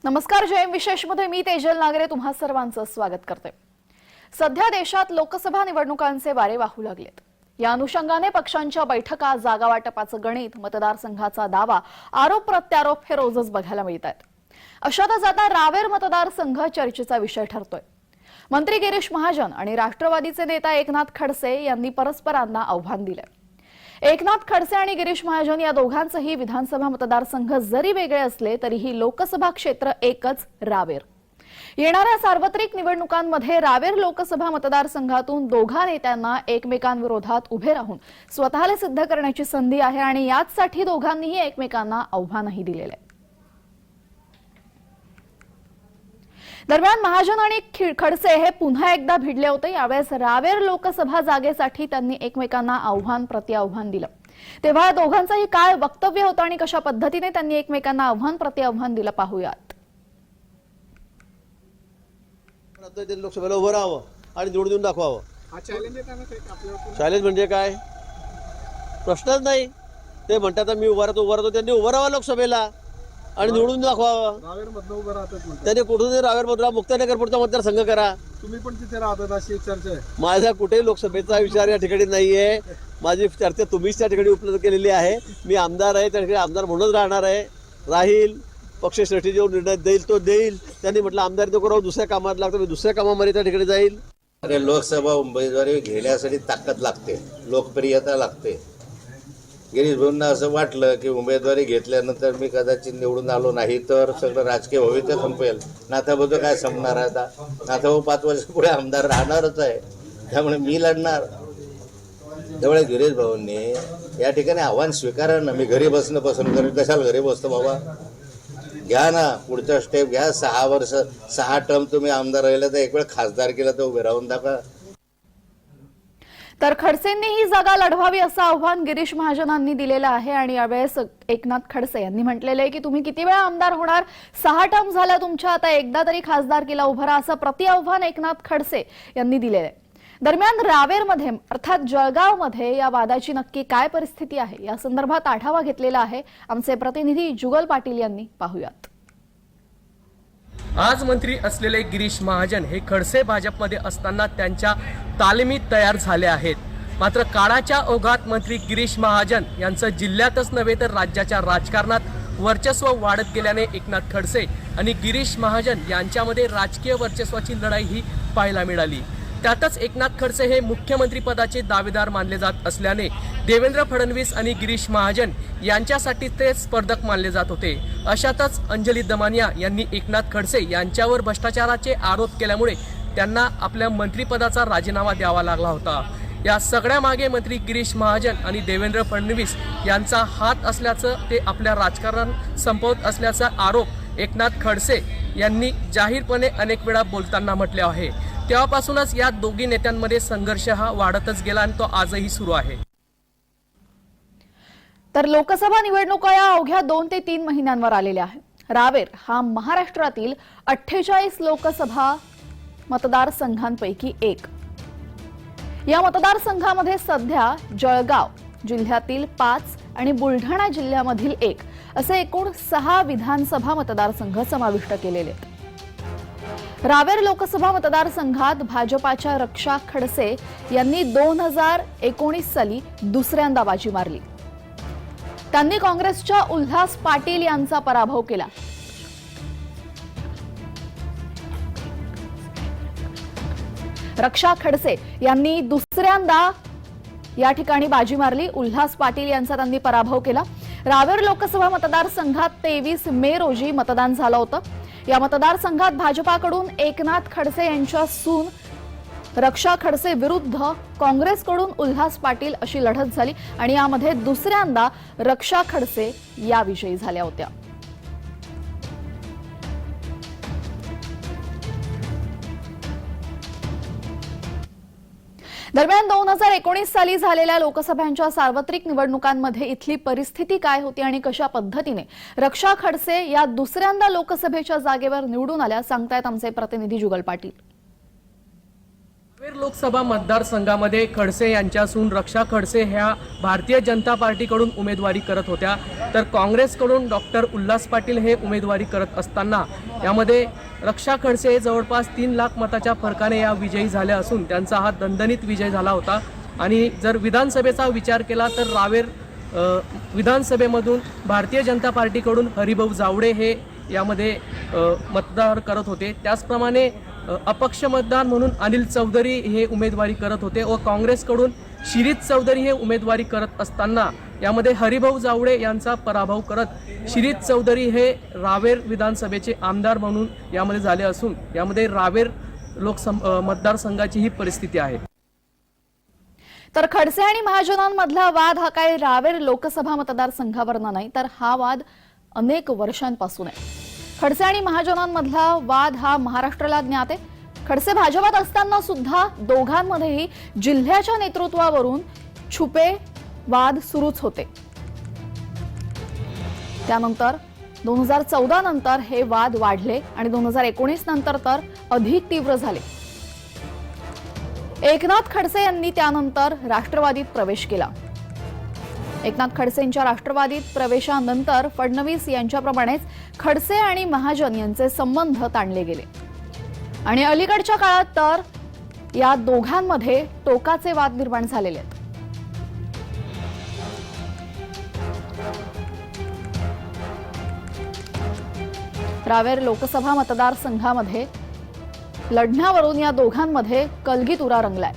नमस्कार. जयम विशेषमध्ये मी तेजल नागरे तुम्हा सर्वांचं स्वागत करते. सध्या देशात लोकसभा निवडणुकांचे वारे वाहू लागलेत. या अनुषंगाने पक्षांच्या बैठका, जागा वाटपाचं गणित, मतदारसंघाचा दावा, आरोप प्रत्यारोप हे रोजच बघायला मिळतात. अशातच आता रावेर मतदारसंघ चर्चेचा विषय ठरतोय. मंत्री गिरीश महाजन आणि राष्ट्रवादीचे नेता एकनाथ खडसे यांनी परस्परांना आव्हान दिले. एकनाथ खडसे आणि गिरीश महाजन या दोघांचेही विधानसभा मतदारसंघ जरी वेगळे असले तरीही लोकसभा क्षेत्र एकच रावेर. येणाऱ्या सार्वत्रिक निवडणुकांमध्ये रावेर लोकसभा मतदारसंघातून दोघा नेत्यांना एकमेकांविरोधात उभे राहून स्वतःला सिद्ध करण्याची संधी आहे आणि याचसाठी दोघांनीही एकमेकांना आव्हानही दिलेले आहे. दरम्यान महाजन आणि खडसे हे पुन्हा एकदा भिडले होते. यावेळेस रावेर लोकसभा जागेसाठी त्यांनी एकमेकांना आव्हान प्रतिआव्हान दिलं. तेव्हा या दोघांचंही काय वक्तव्य होतं आणि कशा पद्धतीने त्यांनी एकमेकांना आव्हान प्रतिआव्हान दिलं पाहूयात. लोकसभेला उभं राहावं आणि निवडून देऊन दाखवावं. चॅलेंज म्हणजे काय? प्रश्नच नाही. ते म्हणतात मी उभा राहतो. त्यांनी उभं राहावं लोकसभेला आणि निवडून दाखवावं. त्याने कुठून रावेर मधून मुक्ताईनगरपुरचा मतदारसंघ करा. तुम्ही पण तिथे राहतात अशी चर्चा आहे. माझा कुठेही लोकसभेचा विचार या ठिकाणी नाहीये. माझी चर्चा तुम्हीच त्या ठिकाणी उपलब्ध केलेली आहे. मी आमदार आहे, त्या ठिकाणी आमदार म्हणूनच राहणार आहे, राहील. पक्षश्रेष्ठी जो निर्णय देईल तो देईल. त्यांनी म्हटलं आमदार तो करावं, दुसऱ्या कामात लागतो, मी दुसऱ्या कामामध्ये त्या ठिकाणी जाईल. अरे लोकसभा उमेदवारी घेण्यासाठी ताकद लागते, लोकप्रियता लागते. गिरीश भाऊंना असं वाटलं की उमेदवारी घेतल्यानंतर मी कदाचित निवडून आलो नाही तर सगळं राजकीय भविष्य संपेल. नाथाभाऊ काय संपणार आहे? आता नाथाभाऊ 5 वर्ष पुढे आमदार राहणारच आहे, त्यामुळे मी लढणार. त्यामुळे गिरीश भाऊंनी या ठिकाणी आव्हान स्वीकारा ना. मी घरी बसणं पसंत करेन. कशाला घरी बसतो बाबा? घ्या ना, पुढचा स्टेप घ्या. 6 वर्ष 6 टर्म तुम्ही आमदार राहिले तर एक वेळ खासदार केला तर उभे राहून दाखवा. तर खडसेंनी ही जागा लढवावी असं आव्हान गिरीश महाजनांनी दिलेलं आहे. आणि यावेळेस एकनाथ खडसे यांनी म्हटलेलं आहे की तुम्ही किती वेळा आमदार होणार? 6 टर्म झाल्या तुमच्या, आता एकदा तरी खासदारकीला उभं राहा असं प्रतिआव्हान एकनाथ खडसे यांनी दिलेलं आहे. दरम्यान रावेरमध्ये अर्थात जळगावमध्ये या वादाची नक्की काय परिस्थिती आहे या संदर्भात आढावा घेतलेला आहे आमचे प्रतिनिधी जुगल पाटील यांनी. पाहूयात. आज मंत्री असलेले गिरीश महाजन हे खडसे भाजपमध्ये असताना त्यांच्या तालमीत तयार झाले आहेत. मात्र काळाच्या ओघात मंत्री गिरीश महाजन यांचं जिल्ह्यातच नव्हे तर राज्याच्या राजकारणात वर्चस्व वाढत गेल्याने एकनाथ खडसे आणि गिरीश महाजन यांच्यामध्ये राजकीय वर्चस्वाची लढाई ही पाहायला मिळाली. त्यातच एकनाथ खडसे हे मुख्यमंत्रीपदाचे दावेदार मानले जात असल्याने देवेंद्र फडणवीस आणि गिरीश महाजन यांच्यासाठी ते स्पर्धक मानले जात होते. अशातच अंजली दमानिया यांनी एकनाथ खडसे यांच्यावर भ्रष्टाचाराचे आरोप केल्यामुळे त्यांना आपल्या मंत्रिपदाचा राजीनामा द्यावा लागला होता. या सगळ्यामागे मंत्री गिरीश महाजन आणि देवेंद्र फडणवीस यांचा हात असल्याचं, ते आपल्या राजकारण संपवत असल्याचा आरोप एकनाथ खडसे यांनी जाहीरपणे अनेक वेळा बोलताना म्हटले आहे. तेव्हापासूनच या दोघी नेत्यांमध्ये संघर्ष हा वाढतच गेला आणि तो आजही सुरू आहे. तर लोकसभा निवडणुका या अवघ्या 2 ते 3 महिन्यांवर आलेल्या आहेत. रावेर हा महाराष्ट्रातील 48 लोकसभा मतदारसंघांपैकी एक. या मतदारसंघामध्ये सध्या जळगाव जिल्ह्यातील 5 आणि बुलढाणा जिल्ह्यामधील 1 असे एकूण 6 विधानसभा मतदारसंघ समाविष्ट केलेले आहेत. रावेर लोकसभा मतदारसंघात भाजपाच्या रक्षा खडसे यांनी 2019 साली दुसऱ्यांदा बाजी मारली. त्यांनी काँग्रेसच्या उल्हास पाटील यांचा पराभव केला. रक्षा खडसे यांनी दुसऱ्यांदा या ठिकाणी बाजी मारली. उल्हास पाटील यांचा त्यांनी पराभव केला. रावेर लोकसभा मतदारसंघात 23 मे रोजी मतदान झालं होतं. या मतदारसंघात भाजपाकडून एकनाथ खडसे यांच्या सून रक्षा खडसे विरुद्ध काँग्रेसकडून उल्हास पाटील अशी लढत झाली आणि यामध्ये दुसऱ्यांदा रक्षा खडसे या विजयी झाल्या होत्या. दरम्यान 2019 साली झालेल्या लोकसभांच्या सार्वत्रिक निवडणुकांमध्ये इथली परिस्थिती काय होती आणि कशा पद्धतीने रक्षा खडसे या दुसऱ्यांदा लोकसभेच्या जागेवर निवडून आल्या सांगतायत आमचे प्रतिनिधी जुगल पाटील. रावेर लोकसभा मतदारसंघामध्ये खडसे यांच्यासून रक्षा खडसे ह्या भारतीय जनता पार्टीकडून उमेदवारी करत होत्या, तर काँग्रेसकडून डॉक्टर उल्हास पाटील हे उमेदवारी करत असताना यामध्ये रक्षा खडसे जवळपास 3 लाख मताच्या फरकाने या विजयी झाल्या असून त्यांचा हा दणदणीत विजय झाला होता. आणि जर विधानसभेचा विचार केला तर रावेर विधानसभेमधून भारतीय जनता पार्टीकडून हरिभाऊ जावडे हे यामध्ये मतदार करत होते. त्याचप्रमाणे अपक्ष मतदार म्हणून अनिल चौधरी हे उमेदवारी करत होते व काँग्रेसकडून शिरीष चौधरी हे उमेदवारी करत असताना यामध्ये हरिभाऊ जावडे यांचा पराभव करत शिरीष चौधरी हे रावेर विधानसभेचे आमदार म्हणून यामध्ये झाले असून यामध्ये रावेर मतदारसंघाची ही परिस्थिती आहे. तर खडसे आणि महाजनांमधला वाद हा काही रावेर लोकसभा मतदारसंघावरनं नाही, तर हा वाद अनेक वर्षांपासून आहे. खडसे आणि महाजनांमधला वाद हा महाराष्ट्राला ज्ञात आहे. खडसे भाजपात असताना सुद्धा दोघांमध्येही जिल्ह्याच्या नेतृत्वावरून छुपे वाद सुरूच होते. त्यानंतर 2014 नंतर हे वाद वाढले आणि 2019 नंतर तर अधिक तीव्र झाले. एकनाथ खडसे यांनी त्यानंतर राष्ट्रवादीत प्रवेश केला. एकनाथ खडसेंच्या राष्ट्रवादीत प्रवेशानंतर फडणवीस यांच्याप्रमाणेच खडसे आणि महाजन यांचे संबंध ताणले गेले आणि अलीकडच्या काळात तर या दोघांमध्ये टोकाचे वाद निर्माण झालेले आहेत. रावेर लोकसभा मतदारसंघामध्ये लढण्यावरून या दोघांमध्ये कलगीत उरा रंगलाय.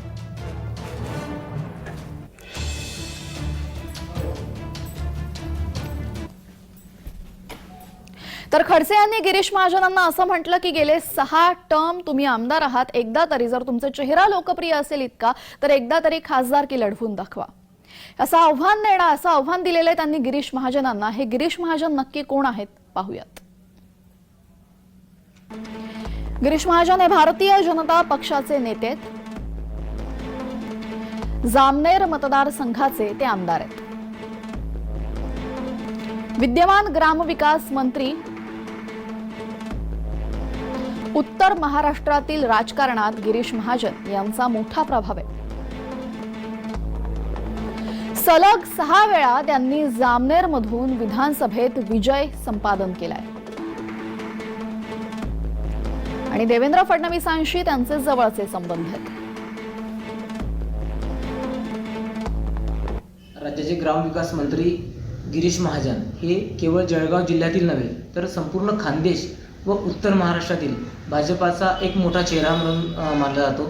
तर खडसे यांनी गिरीश महाजनांना असं म्हटलं की गेले 6 टर्म तुम्ही आमदार आहात, एकदा तरी जर तुमचा चेहरा लोकप्रिय असेल इतका तर एकदा तरी खासदारकी लढवून दाखवा, असं आव्हान दिलेलं आहे त्यांनी गिरीश महाजनांना. हे गिरीश महाजन नक्की कोण आहेत पाहूयात. गिरीश महाजन हे भारतीय जनता पक्षाचे नेते आहेत. जामनेर मतदारसंघाचे ते आमदार आहेत. विद्यमान ग्रामविकास मंत्री. उत्तर महाराष्ट्रातील राजकारणात गिरीश महाजन यांचा मोठा प्रभाव आहे. सलग 6 वेळा त्यांनी जामनेरमधून विधानसभेत विजय संपादन केलाय आणि देवेंद्र फडणवीसांशी त्यांचे जवळचे संबंध आहेत. राज्याचे ग्रामविकास मंत्री गिरीश महाजन हे केवळ जळगाव जिल्ह्यातील नव्हे तर संपूर्ण खानदेश व उत्तर महाराष्ट्रातील भाजपाचा एक मोठा चेहरा म्हणून मानला जातो.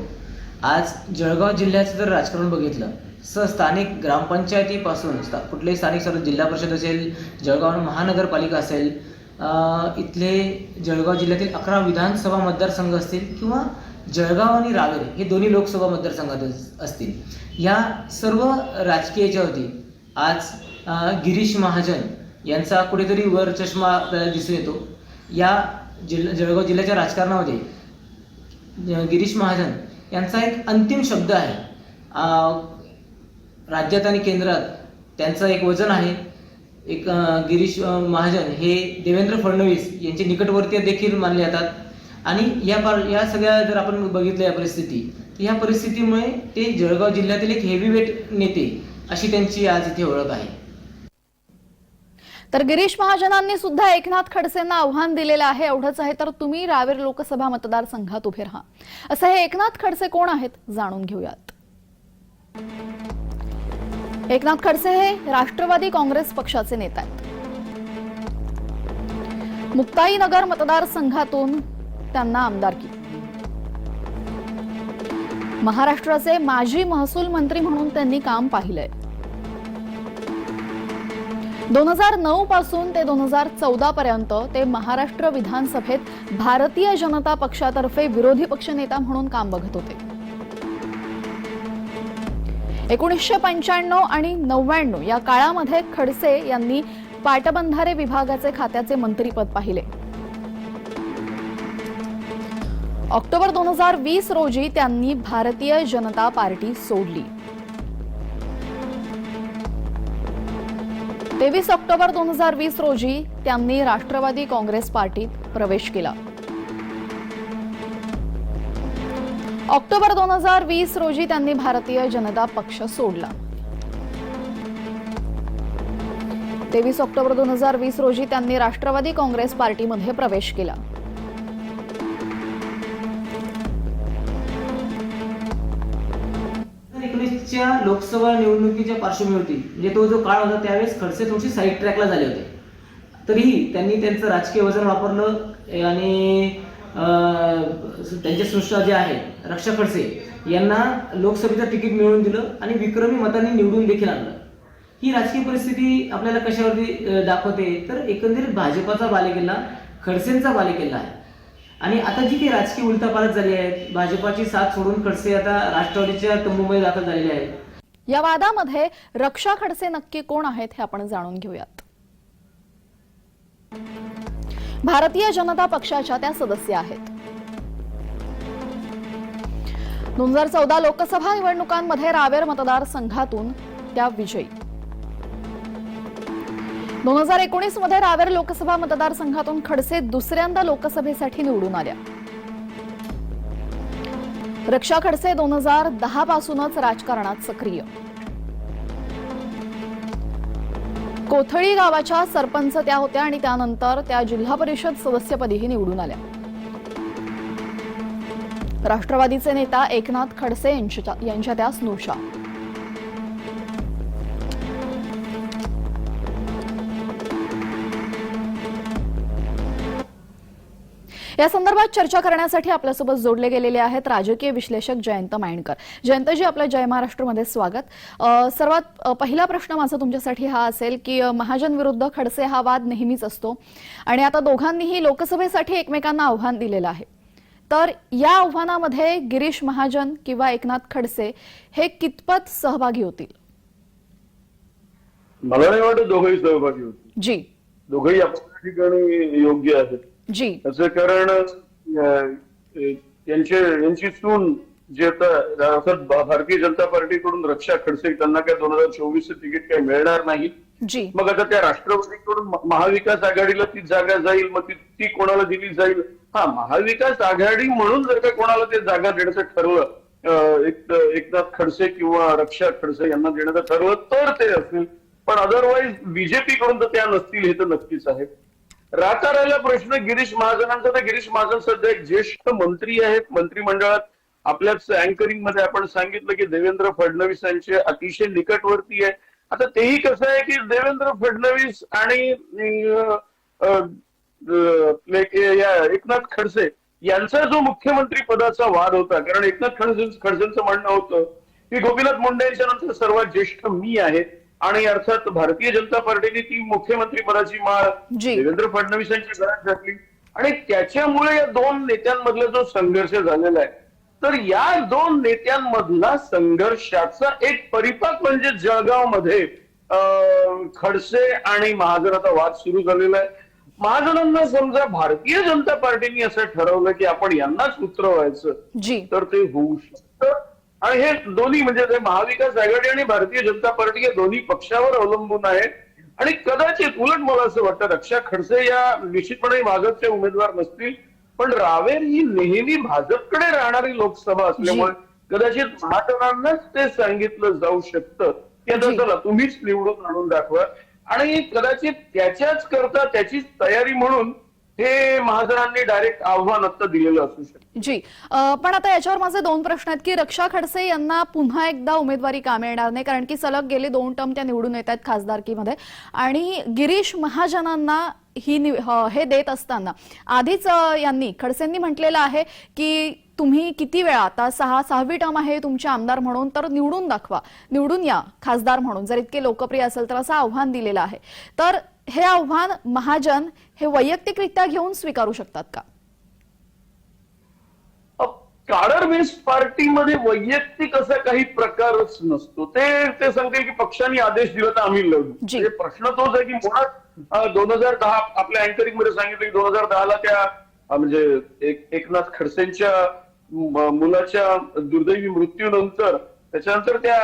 आज जळगाव जिल्ह्याचं जर राजकारण बघितलं स्थानिक ग्रामपंचायतीपासून कुठलेही स्थानिक जिल्हा परिषद असेल, जळगाव महानगरपालिका असेल, इथले जळगाव जिल्ह्यातील 11 विधानसभा मतदारसंघ असतील किंवा जळगाव आणि रावेर हे दोन्ही लोकसभा मतदारसंघात असतील, या सर्व राजकीय याच्यावरती आज गिरीश महाजन यांचा कुठेतरी वर चष्मा आपल्याला दिसून येतो. या जळगाव जिल्ह्याच्या राजकारणामध्ये गिरीश महाजन यांचा एक अंतिम शब्द आहे. राज्यात आणि केंद्रात त्यांचं एक वजन आहे. एक गिरीश महाजन हे देवेंद्र फडणवीस यांचे निकटवर्तीय देखील मानले जातात आणि या सगळ्या जर आपण बघितलं या परिस्थिती, या परिस्थितीमुळे ते जळगाव जिल्ह्यातील एक हेवीवेट नेते अशी त्यांची आज इथे ओळख आहे. तर गिरीश महाजनांनी सुद्धा एकनाथ खडसेंना आव्हान दिलेलं आहे. एवढंच आहे तर तुम्ही रावेर लोकसभा मतदारसंघात उभे राहा, असं हे एकनाथ खडसे कोण आहेत जाणून घेऊयात. एकनाथ खडसे हे राष्ट्रवादी काँग्रेस पक्षाचे नेते आहेत. मुक्ताईनगर मतदारसंघातून त्यांना आमदारकी. महाराष्ट्राचे माजी महसूल मंत्री म्हणून त्यांनी काम पाहिलंय. 2009 पासून ते 2014 पर्यंत ते महाराष्ट्र विधानसभेत भारतीय जनता पक्षातर्फे विरोधी पक्षनेता म्हणून काम बघत होते. 1995 आणि 99 या काळामध्ये खडसे यांनी पाटबंधारे विभागाचे खात्याचे मंत्रीपद पाहिले. ऑक्टोबर 2020 रोजी त्यांनी भारतीय जनता पार्टी सोडली. 23 ऑक्टोबर 2020 रोजी त्यांनी राष्ट्रवादी काँग्रेस पार्टीत प्रवेश केला. ऑक्टोबर 2020 रोजी त्यांनी भारतीय जनता पक्ष सोडला. 23 ऑक्टोबर 2020 रोजी त्यांनी राष्ट्रवादी काँग्रेस पार्टीमध्ये प्रवेश केला. च्या लोकसभा निवडणुकीच्या पार्श्वभूमीवरती म्हणजे तो जो काळ होता त्यावेळेस खडसे थोडीशी साईड ट्रॅकला झाले होते. तरीही त्यांनी त्यांचं राजकीय वजन वापरलं आणि त्यांचे स्रष्टा जे आहे रक्षा खडसे यांना लोकसभेचं तिकीट मिळवून दिलं आणि विक्रमी मतांनी निवडून देखील आणलं. ही राजकीय परिस्थिती आपल्याला कशावरती दाखवते तर एकंदरीत भाजपाचा बालेकिल्ला खडसेंचा बालेकिल्ला आहे. आणि आता जी काही राजकीय उलथापालथ झाली आहे, भाजपाची साथ सोडून खडसे आता राष्ट्रवादीच्या तंबूमध्ये दाखल झालेले आहेत. या वादामध्ये रक्षा खडसे नक्की कोण आहेत हे आपण जाणून घेऊयात. भारतीय जनता पक्षाच्या त्या सदस्य आहेत. 2014 लोकसभा निवडणुकांमध्ये रावेर मतदारसंघातून त्या विजयी. 2019 मध्ये रावेर लोकसभा मतदारसंघातून खडसे दुसऱ्यांदा लोकसभेसाठी निवडून आल्या. रक्षा खडसे 2010 पासूनच राजकारणात सक्रिय. कोथळी गावाच्या सरपंच त्या होत्या आणि त्यानंतर त्या जिल्हा परिषद सदस्यपदीही निवडून आल्या. राष्ट्रवादीचे नेता एकनाथ खडसे यांच्या त्या स्नुषा. या संदर्भात चर्चा करण्यासाठी आपल्यासोबत जोडले गेलेले आहेत राजकीय विश्लेषक जयंत मायणकर. जयंतजी, आपलं जय महाराष्ट्रमध्ये स्वागत. सर्वात पहिला प्रश्न माझा तुमच्यासाठी हा असेल की महाजन विरुद्ध खडसे हा वाद नेहमीच असतो आणि आता दोघांनीही लोकसभेसाठी एकमेकांना आव्हान दिलेलं आहे. तर या आव्हानामध्ये गिरीश महाजन किंवा एकनाथ खडसे हे कितपत सहभागी होतील? मला नाही वाटत दोघंही सहभागी होतील. जी, दोघंही आपल्या ठिकाणी योग्य आहेत. जी, त्याचं कारण यांची सून जे आता अर्थात भारतीय जनता पार्टीकडून रक्षा खडसे त्यांना काय 2024चं तिकीट काही मिळणार नाही. जी. मग आता त्या राष्ट्रवादीकडून महाविकास आघाडीला ती जागा जाईल, मग ती कोणाला दिली जाईल? हा, महाविकास आघाडी म्हणून जर का कोणाला ते जागा देण्याचं ठरलं, एकनाथ खडसे किंवा रक्षा खडसे यांना देण्याचं ठरलं तर ते असेल, पण अदरवाईज बीजेपी कडून तर त्या नसतील हे तर नक्कीच आहे. राहता राहिला प्रश्न गिरीश महाजनांचा. तर गिरीश महाजन सध्या एक ज्येष्ठ मंत्री आहेत. मंत्रिमंडळात आपल्याच अँकरिंग मध्ये आपण सांगितलं की देवेंद्र फडणवीसांचे अतिशय निकटवर्ती आहे. आता तेही कसं आहे की देवेंद्र फडणवीस आणि एकनाथ खडसे यांचा जो मुख्यमंत्री पदाचा वाद होता, कारण एकनाथ खडसेंचं म्हणणं होतं की गोपीनाथ मुंडे यांच्या नंतर सर्वात ज्येष्ठ मी आहे आणि अर्थात भारतीय जनता पार्टीने ती मुख्यमंत्री पदाची माळ देवेंद्र फडणवीसांच्या घरात घातली आणि त्याच्यामुळे या दोन नेत्यांमधला जो संघर्ष झालेला आहे, तर या दोन नेत्यांमधला संघर्षाचा एक परिपाक म्हणजे जळगावमध्ये खडसे आणि महाजन आता वाद सुरू झालेला आहे. महाजनांना समजा भारतीय जनता पार्टीने असं ठरवलं की आपण यांनाच उतरवायचं, तर ते होऊ शकतं. आणि हे दोन्ही म्हणजे ते महाविकास आघाडी आणि भारतीय जनता पार्टी या दोन्ही पक्षावर अवलंबून आहे. आणि कदाचित उलट मला असं वाटतं रक्षा खडसे या निश्चितपणे भाजपचे उमेदवार नसतील, पण रावेर ही नेहमी भाजपकडे राहणारी लोकसभा असल्यामुळे कदाचित महाजनांनाच ते सांगितलं जाऊ शकतं की आता चला तुम्हीच निवडून आणून दाखवा आणि कदाचित त्याच्याच करता त्याचीच तयारी म्हणून हे महाजनांनी डायरेक्ट आव्हान आता दिलेलं असू शकतं. जी, पण आता याच्यावर माझे दोन प्रश्न आहेत की रक्षा खडसे यांना पुन्हा एकदा उमेदवारी का मिळणार नाही, कारण की सलग गेले 2 टर्म त्या निवडून येत आहेत खासदारकीमध्ये, आणि गिरीश महाजनांना हे देत असताना आधीच खडसेंनी म्हटलेलं आहे की तुम्ही किती वेळा, आता 6वी टर्म आहे तुमचे आमदार म्हणून, तर निवडून दाखवा, निवडून या खासदार म्हणून जर इतके लोकप्रिय असेल तर, असं आव्हान दिलेलं आहे. तर हे आव्हान महाजन हे वैयक्तिकरित्या घेऊन स्वीकारू शकतात का? काडर बेस्ड पार्टीमध्ये वैयक्तिक असा काही प्रकारच नसतो. ते सांगतील की पक्षाने आदेश दिला तर आम्ही लढू. प्रश्न तोच आहे की मुळात 2010 आपल्या अँकरिंग मध्ये सांगितलं की 2010ला त्या म्हणजे एकनाथ खडसेंच्या मुलाच्या दुर्दैवी मृत्यूनंतर त्याच्यानंतर त्या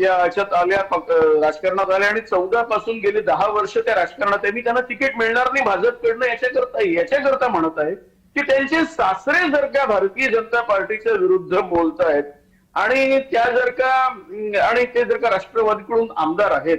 याच्यात आल्या, राजकारणात आल्या आणि 14 पासून गेले 10 वर्ष त्या राजकारणात आहे. मी त्यांना तिकीट मिळणार नाही भाजपकडनं याच्याकरता म्हणत आहे की त्यांचे सासरे जर का भारतीय जनता पार्टीच्या विरुद्ध बोलतायत आणि त्या जर का आणि ते जर का राष्ट्रवादीकडून आमदार आहेत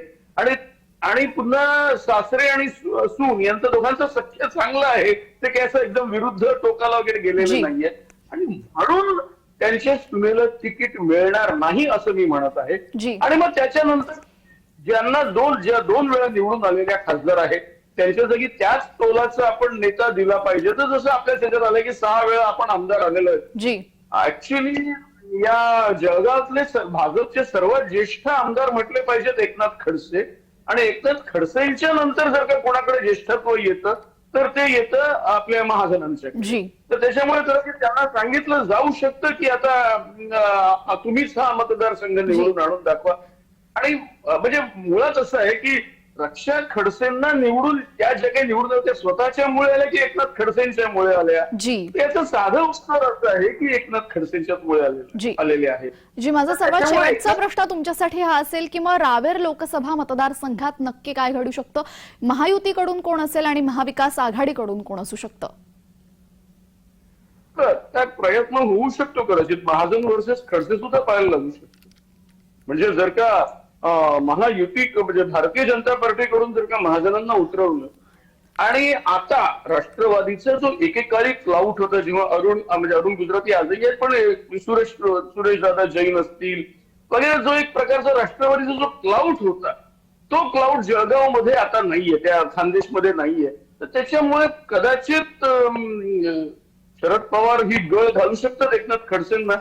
आणि पुन्हा सासरे आणि सून यांचं दोघांचं सख्य चांगलं आहे, ते काय असं एकदम विरुद्ध टोकाला वगैरे गेलेले नाहीये आणि म्हणून त्यांच्या सुनेला तिकीट मिळणार नाही असं मी म्हणत आहे. आणि मग त्याच्यानंतर ज्यांना दोन वेळा निवडून आलेल्या खासदार आहेत त्यांच्या जागी त्याच तोलाचा आपण नेता दिला पाहिजे. तर जसं आपल्या त्याच्यात आलंय की 6 वेळा आपण आमदार आलेलो आहे. ऍक्च्युली या जळगावातले भाजपचे सर्वात ज्येष्ठ आमदार म्हटले पाहिजेत एकनाथ खडसे. आणि एकनाथ खडसेंच्या नंतर जर का कोणाकडे ज्येष्ठत्व येतं तर ते येतं आपल्या महाजनांच्याकडे. तर त्याच्यामुळे कदाचित त्यांना सांगितलं जाऊ शकतं की आता तुम्हीच हा मतदारसंघ निवडून आणून दाखवा. आणि म्हणजे मुळात असं आहे की रक्षा खडसेंना निवडून त्या ज्या काही निवडून त्या स्वतःच्या मुळे आल्या की एकनाथ खडसेंच्या मुळे आल्या, याचं साधं उत्तर असं आहे की एकनाथ खडसेंच्या मुळे आलेले आहे. जी, माझा सर्वात शेवटचा प्रश्न तुमच्यासाठी हा असेल की मग रावेर लोकसभा मतदारसंघात नक्की काय घडू शकतं? महायुतीकडून कोण असेल आणि महाविकास आघाडीकडून कोण असू शकतं? त्यात प्रयत्न होऊ शकतो कदाचित. महाजन वर्सेस खडसे सुद्धा पाहायला लागू शकतो. म्हणजे जर का महायुती म्हणजे भारतीय जनता पार्टीकडून जर का महाजनांना उतरवलं आणि आता राष्ट्रवादीचा जो एकेकाळी क्लाउट होता, जेव्हा अरुण गुजराती आजही आहेत पण सुरेश दादा जैन असतील वगैरे, जो एक प्रकारचा राष्ट्रवादीचा जो क्लाउट होता तो क्लाउट जळगावमध्ये आता नाहीये, त्या खानदेशमध्ये नाहीये. तर त्याच्यामुळे कदाचित शरद पवार ही गळ घालू शकतात एकनाथ खडसेंना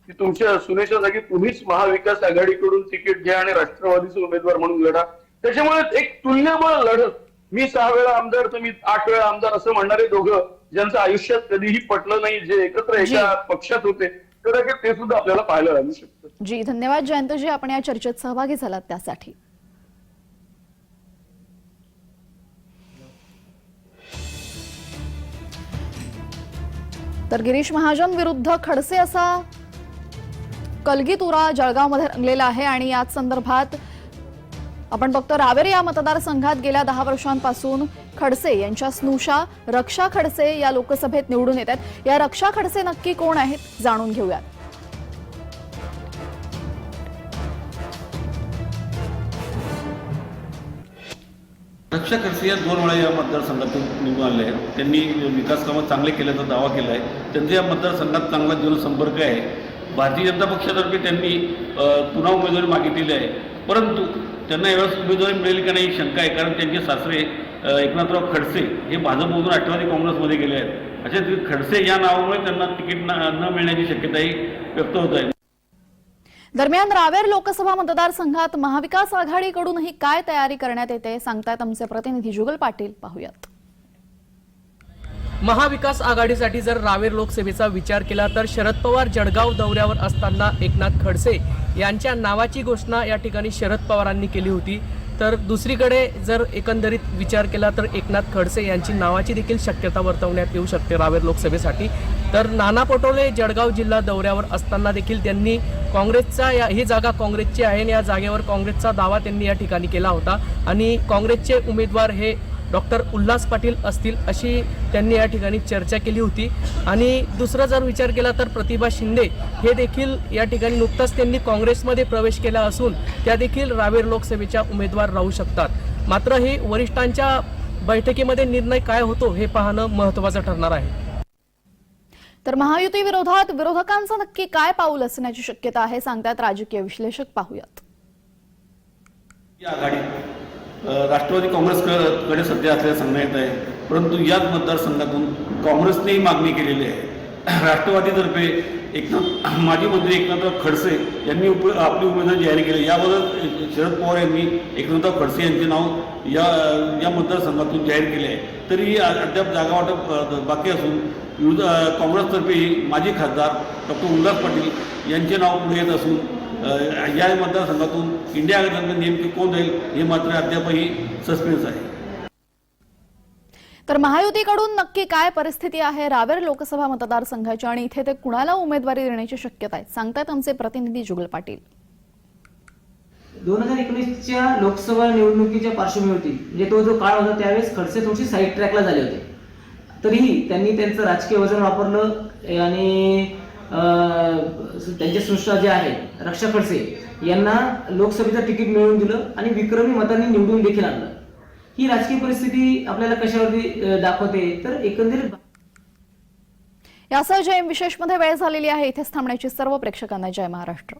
की तुमच्या सुनेच्या जागी तुम्हीच महाविकास आघाडीकडून तिकीट घ्या आणि राष्ट्रवादीचे उमेदवार म्हणून लढा. त्याच्यामुळे एक तुल्यबळ लढत, मी 6 वेळा आमदार तुम्ही 8 वेळा आमदार असं म्हणणारे दोघं ज्यांचं आयुष्यात कधीही पटलं नाही, जे एकत्र एका पक्षात होते, कदाचित ते सुद्धा आपल्याला पाहायला लागू शकतं. जी, धन्यवाद जयंतजी, आपण या चर्चेत सहभागी झालात त्यासाठी. तर गिरीश महाजन विरुद्ध खडसे असा कलगीतुरा जळगावमध्ये रंगलेला आहे. आणि याच संदर्भात आपण बघतो रावेर या मतदारसंघात गेल्या 10 वर्षांपासून खडसे यांच्या स्नुषा रक्षा खडसे या लोकसभेत निवडून येतात. या रक्षा खडसे नक्की कोण आहेत जाणून घेऊयात. रक्षा खडसे या 2 वेळा या मतदारसंघातून निवडून आले आहेत. त्यांनी विकास कामं चांगले केल्याचा दावा केला आहे. त्यांचा या मतदारसंघात चांगला जनसंपर्क आहे. भारतीय जनता पक्षातर्फे त्यांनी पुन्हा उमेदवारी मागितलेली आहे, परंतु त्यांना यावेळेस उमेदवारी मिळेल का नाही शंका आहे. कारण त्यांचे सासरे एकनाथराव खडसे हे भाजपमधून राष्ट्रवादी काँग्रेसमध्ये गेले आहेत. अशा खडसे या नावामुळे त्यांना तिकीट न मिळण्याची शक्यताही व्यक्त होत आहे. दरम्यान रावेर लोकसभा मतदारसंघात महाविकास आघाडीकडूनही काय तयारी करण्यात येते सांगतायत आमचे प्रतिनिधी जुगल पाटील. पाहूयात. महाविकास आघाडीसाठी जर रावेर लोकसभेचा विचार केला तर शरद पवार जळगाव दौऱ्यावर असताना एकनाथ खडसे यांच्या नावाची घोषणा या ठिकाणी शरद पवारांनी केली होती. तर दुसरीकडे जर एकंदरीत विचार केला तर एकनाथ खडसे यांची नावाची देखील शक्यता वर्तवण्यात येऊ शकते रावेर लोकसभेसाठी. तर नाना पटोले जळगाव जिल्हा दौऱ्यावर असताना देखील त्यांनी काँग्रेसचा ही जागा काँग्रेसची आहे आणि या जागेवर काँग्रेसचा दावा त्यांनी या ठिकाणी केला होता आणि काँग्रेसचे उमेदवार हे डॉक्टर उल्हास पाटील असतील अशी त्यांनी या ठिकाणी चर्चा केली होती. आणि दुसरा जर विचार केला तर प्रतिभा शिंदे हे देखील या ठिकाणी नुकताच त्यांनी काँग्रेसमध्ये प्रवेश केला असून त्या देखील रावेर लोकसभेच्या उमेदवार राहू शकतात. मात्र हे वरिष्ठांच्या बैठकीमध्ये निर्णय काय होतो हे पाहणं महत्त्वाचं ठरणार आहे. तर महायुती विरोधात विरोधकांचं नक्की काय पाऊल असण्याची शक्यता आहे सांगतात राजकीय विश्लेषक. पाहूयात. राष्ट्रवादी काँग्रेसकडे सध्या असल्याचं सांगण्यात येत आहे, परंतु याच मतदारसंघातून काँग्रेसनेही मागणी केलेली आहे. राष्ट्रवादीतर्फे माजी मंत्री एकनाथराव खडसे यांनी आपली उमेदवारी जाहीर केली. याबद्दल शरद पवार यांनी एकनाथराव खडसे यांचे नाव या मतदारसंघातून जाहीर केले आहे. तरी अद्याप जागा वाटप बाकी असून काँग्रेसतर्फेही माजी खासदार डॉक्टर उल्हास पाटील यांचे नाव पुढे येत असून या मतदारसंघातून इंडिया आघाडीतर्फे नेमके कोण जाईल हे मात्र अद्यापही सस्पेन्स आहे. तर महायुतीकडून नक्की काय परिस्थिती आहे रावेर लोकसभा मतदारसंघाची आणि इथे ते कुणाला उमेदवारी देण्याची शक्यता आहे सांगतात आमचे प्रतिनिधी जुगल पाटील. 2019च्या लोकसभा निवडणुकीच्या पार्श्वभूमीवरती म्हणजे तो जो काळ होता त्यावेळेस खडसे थोडीशी साईड ट्रॅकला झाले होते. तरीही त्यांनी त्यांचं राजकीय वजन वापरलं आणि त्यांचे सृष्टा जे आहेत रक्षा खडसे यांना लोकसभेचं तिकीट मिळवून दिलं आणि विक्रमी मतांनी निवडून देखील आणलं. ही राजकीय परिस्थिती आपल्याला कशावरती दाखवते तर एकंदरीत यासह जय विशेषमध्ये वेळ झालेली आहे. इथेच थांबण्याची सर्व प्रेक्षकांना जय महाराष्ट्र.